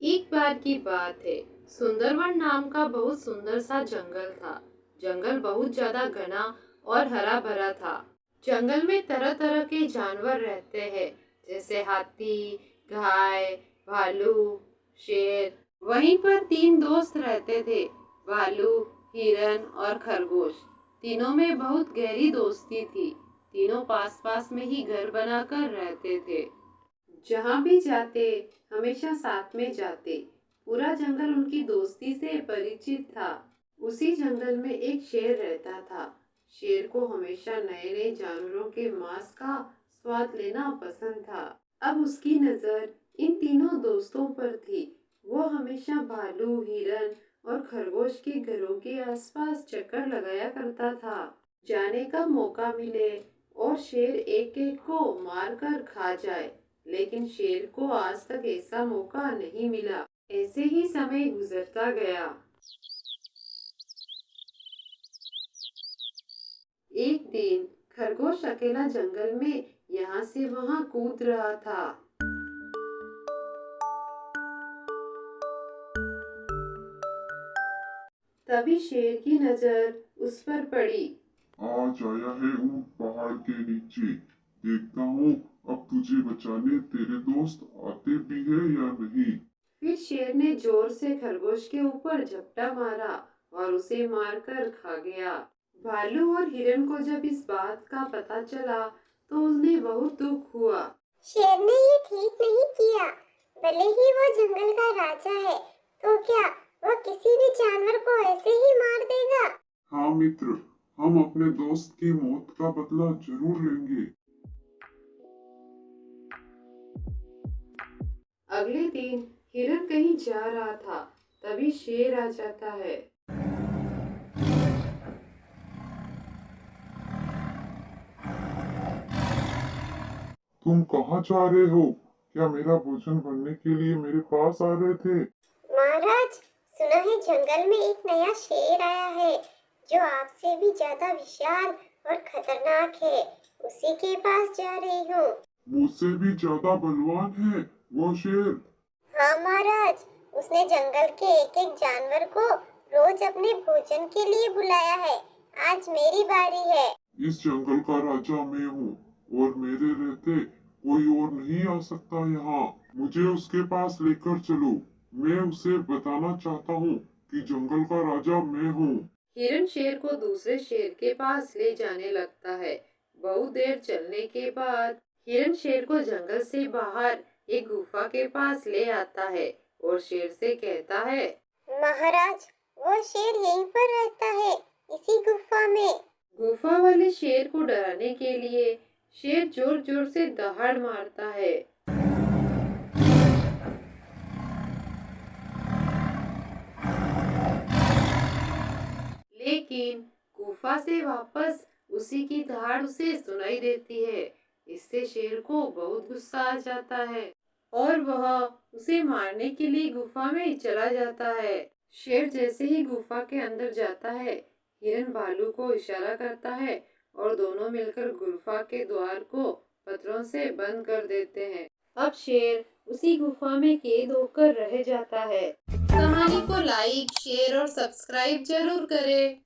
एक बार की बात है। सुंदरवन नाम का बहुत सुंदर सा जंगल था। जंगल बहुत ज्यादा घना और हरा भरा था। जंगल में तरह तरह के जानवर रहते हैं, जैसे हाथी, गाय, भालू, शेर। वहीं पर तीन दोस्त रहते थे, भालू, हिरन और खरगोश। तीनों में बहुत गहरी दोस्ती थी। तीनों पास पास में ही घर बनाकर रहते थे। जहाँ भी जाते हमेशा साथ में जाते। पूरा जंगल उनकी दोस्ती से परिचित था। उसी जंगल में एक शेर रहता था। शेर को हमेशा नए नए जानवरों के मांस का स्वाद लेना पसंद था। अब उसकी नजर इन तीनों दोस्तों पर थी। वो हमेशा भालू, हिरन और खरगोश के घरों के आसपास चक्कर लगाया करता था। जाने का मौका मिले और शेर एक एक को मार कर खा जाए, लेकिन शेर को आज तक ऐसा मौका नहीं मिला। ऐसे ही समय गुजरता गया। एक दिन खरगोश अकेला जंगल में यहाँ से वहाँ कूद रहा था। तभी शेर की नजर उस पर पड़ी। आज आया है ऊंट पहाड़ के नीचे। देखता हूँ अब तुझे बचाने तेरे दोस्त आते भी है या नहीं। फिर शेर ने जोर से खरगोश के ऊपर झपटा मारा और उसे मारकर खा गया। भालू और हिरन को जब इस बात का पता चला तो उन्हें बहुत दुख हुआ। शेर ने ये ठीक नहीं किया। भले ही वो जंगल का राजा है, तो क्या वो किसी भी जानवर को ऐसे ही मार देगा? हाँ मित्र, हम अपने दोस्त की मौत का बदला जरूर लेंगे। अगले दिन हिरन कहीं जा रहा था, तभी शेर आ जाता है। तुम कहाँ जा रहे हो? क्या मेरा भोजन बनने के लिए मेरे पास आ रहे थे? महाराज, सुना है जंगल में एक नया शेर आया है, जो आपसे भी ज्यादा विशाल और खतरनाक है। उसी के पास जा रही हूँ। मुझसे भी ज्यादा बलवान है वो शेर। हाँ महाराज, उसने जंगल के एक एक जानवर को रोज अपने भोजन के लिए बुलाया है। आज मेरी बारी है। इस जंगल का राजा मैं हूँ और मेरे रहते कोई और नहीं आ सकता यहाँ। मुझे उसके पास लेकर चलो। मैं उसे बताना चाहता हूँ कि जंगल का राजा मैं हूँ। हिरन शेर को दूसरे शेर के पास ले जाने लगता है। बहुत देर चलने के बाद हिरन शेर को जंगल से बाहर एक गुफा के पास ले आता है और शेर से कहता है, महाराज, वो शेर यहीं पर रहता है, इसी गुफा में। गुफा वाले शेर को डराने के लिए शेर जोर जोर से दहाड़ मारता है। लेकिन गुफा से वापस उसी की दहाड़ उसे सुनाई देती है। इससे शेर को बहुत गुस्सा आ जाता है और वह उसे मारने के लिए गुफा में चला जाता है। शेर जैसे ही गुफा के अंदर जाता है, हिरन भालू को इशारा करता है और दोनों मिलकर गुफा के द्वार को पत्थरों से बंद कर देते हैं। अब शेर उसी गुफा में कैद होकर रह जाता है। कहानी को लाइक, शेयर और सब्सक्राइब जरूर करें।